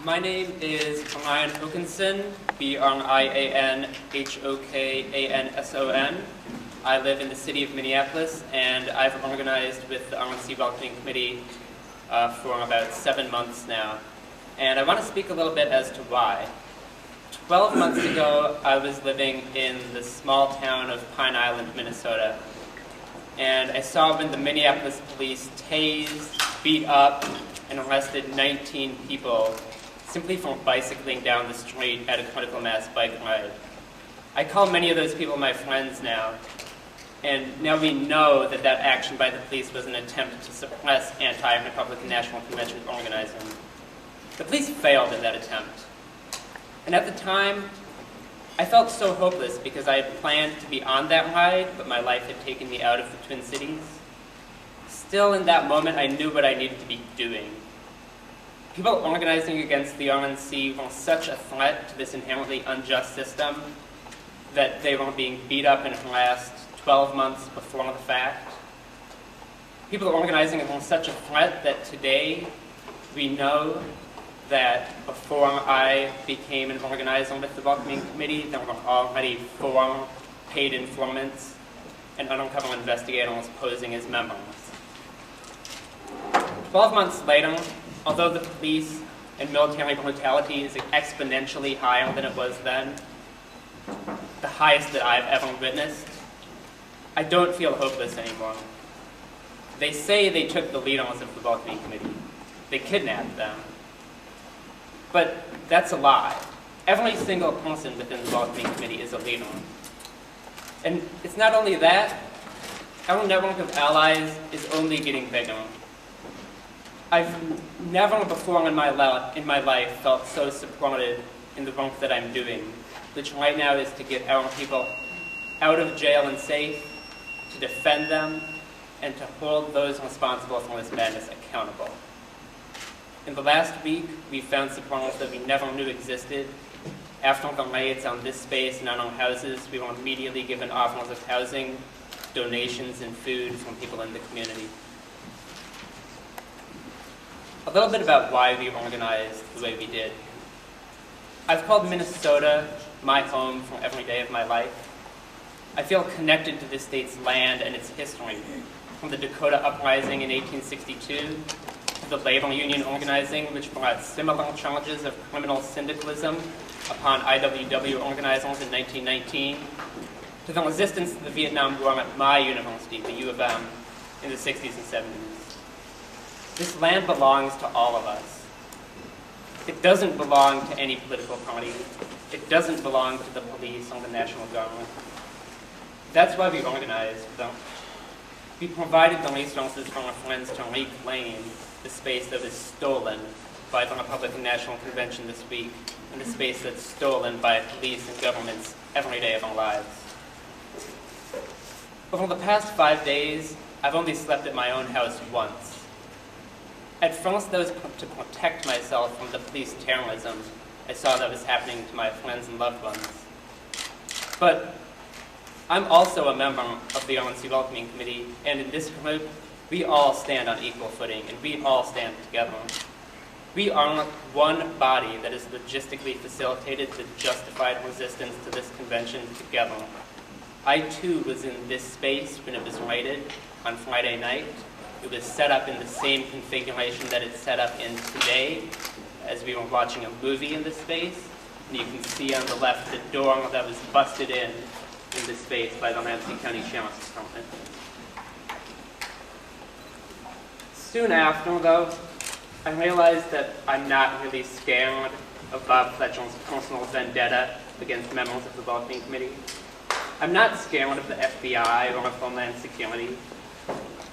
My name is Brian Hokanson, Brianhokanson. I live in the city of Minneapolis, and I've organized with the RNC Welcoming Committee for about 7 months now. And I want to speak a little bit as to why. 12 months ago, I was living in the small town of Pine Island, Minnesota. And I saw when the Minneapolis police tased, beat up, and arrested 19 people simply for bicycling down the street at a critical mass bike ride. I call many of those people my friends now, and now we know that that action by the police was an attempt to suppress anti-Republican National Convention organizing. The police failed in that attempt. And at the time, I felt so hopeless because I had planned to be on that ride, but my life had taken me out of the Twin Cities. Still, in that moment, I knew what I needed to be doing. People organizing against the RNC were such a threat to this inherently unjust system that they were being beat up and harassed 12 months before the fact. People organizing were such a threat that today we know that before I became an organizer with the Welcoming Committee, there were already 4 paid informants and undercover investigators posing as members. 12 months later, although the police and military brutality is exponentially higher than it was then, the highest that I've ever witnessed, I don't feel hopeless anymore. They say they took the leaders of the Welcoming Committee. They kidnapped them. But that's a lie. Every single person within the Welcoming Committee is a leader. And it's not only that, our network of allies is only getting bigger. I've never before in my life felt so supported in the work that I'm doing, which right now is to get our people out of jail and safe, to defend them, and to hold those responsible for this madness accountable. In the last week, we found supporters that we never knew existed. After the raids on this space and on our houses, we were immediately given offers of housing, donations, and food from people in the community. A little bit about why we organized the way we did. I've called Minnesota my home for every day of my life. I feel connected to this state's land and its history, from the Dakota Uprising in 1862, to the labor union organizing, which brought similar charges of criminal syndicalism upon IWW organizers in 1919, to the resistance to the Vietnam War at my university, the U of M, in the 60s and 70s. This land belongs to all of us. It doesn't belong to any political party. It doesn't belong to the police or the national government. That's why we organized, though. We provided the resources for our friends to reclaim the space that was stolen by the Republican National Convention this week, and the space that's stolen by police and governments every day of our lives. Over the past 5 days, I've only slept at my own house once. At first, that was to protect myself from the police terrorism I saw that was happening to my friends and loved ones. But I'm also a member of the RNC Welcoming Committee, and in this group, we all stand on equal footing, and we all stand together. We are one body that has logistically facilitated the justified resistance to this convention together. I, too, was in this space when it was raided on Friday night. It was set up in the same configuration that it's set up in today, as we were watching a movie in this space. And you can see on the left the door that was busted in this space by the Ramsey County Sheriff's Department. Soon after, though, I realized that I'm not really scared of Bob Fletcher's personal vendetta against members of the Welcoming Committee. I'm not scared of the FBI or of Homeland Security.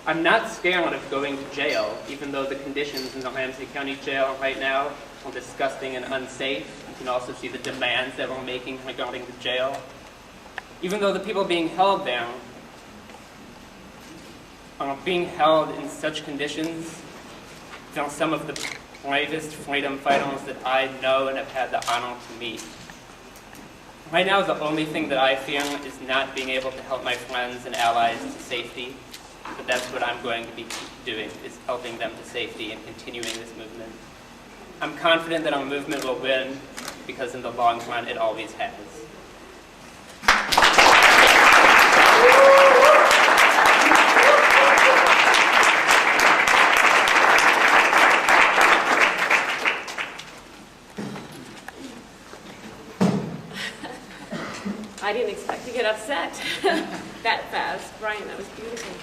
I'm not scared of going to jail, even though the conditions in the Ramsey County Jail right now are disgusting and unsafe. You can also see the demands that we're making regarding the jail. Even though the people being held there are being held in such conditions, they're some of the bravest freedom fighters that I know and have had the honor to meet. Right now, the only thing that I fear is not being able to help my friends and allies to safety. But that's what I'm going to be doing, is helping them to safety and continuing this movement. I'm confident that our movement will win, because in the long run, it always has. I didn't expect to get upset that fast. Brian, that was beautiful.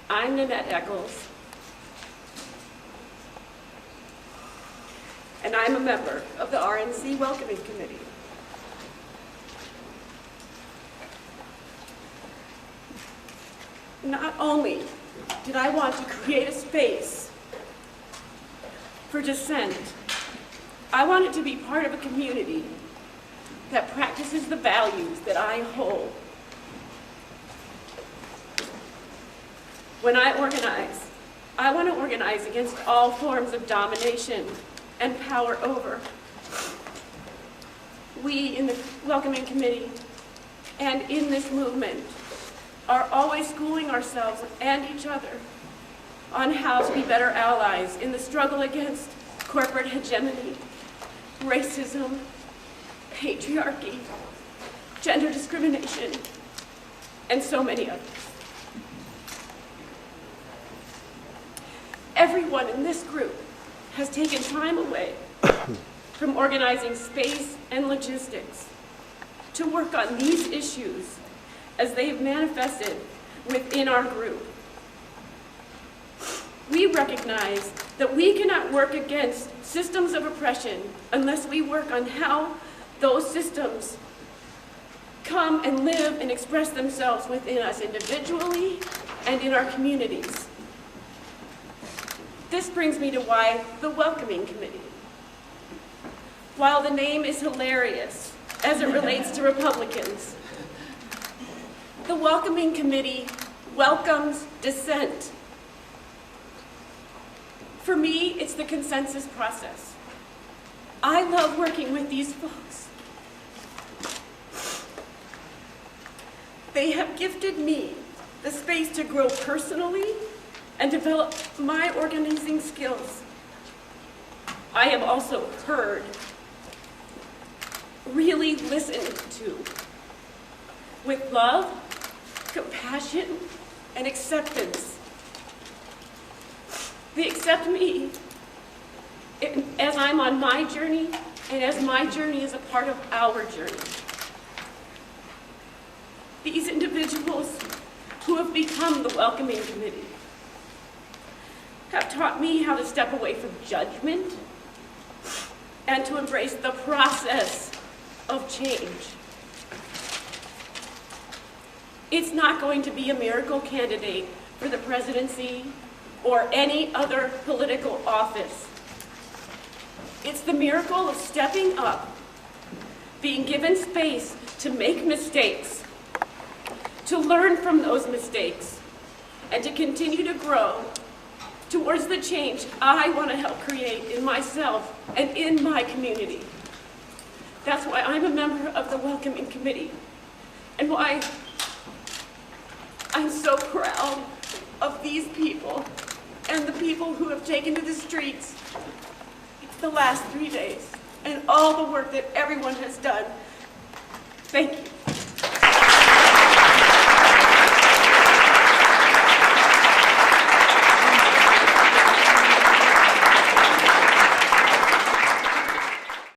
I'm Nanette Eccles, and I'm a member of the RNC Welcoming Committee. Not only did I want to create a space for dissent, I wanted to be part of a community that practices the values that I hold. When I organize, I want to organize against all forms of domination and power over. We in the Welcoming Committee and in this movement are always schooling ourselves and each other on how to be better allies in the struggle against corporate hegemony, racism, patriarchy, gender discrimination, and so many others. Everyone in this group has taken time away from organizing space and logistics to work on these issues as they've manifested within our group. We recognize that we cannot work against systems of oppression unless we work on how those systems come and live and express themselves within us individually and in our communities. This brings me to why the Welcoming Committee. While the name is hilarious as it relates to Republicans, the Welcoming Committee welcomes dissent. For me, it's the consensus process. I love working with these folks. They have gifted me the space to grow personally and develop my organizing skills. I am also heard, really listened to, with love, compassion, and acceptance. They accept me as I'm on my journey and as my journey is a part of our journey. These individuals who have become the Welcoming Committee have taught me how to step away from judgment and to embrace the process of change. It's not going to be a miracle candidate for the presidency or any other political office. It's the miracle of stepping up, being given space to make mistakes, to learn from those mistakes, and to continue to grow towards the change I want to help create in myself and in my community. That's why I'm a member of the Welcoming Committee, and why I'm so proud of these people and the people who have taken to the streets the last 3 days and all the work that everyone has done. Thank you.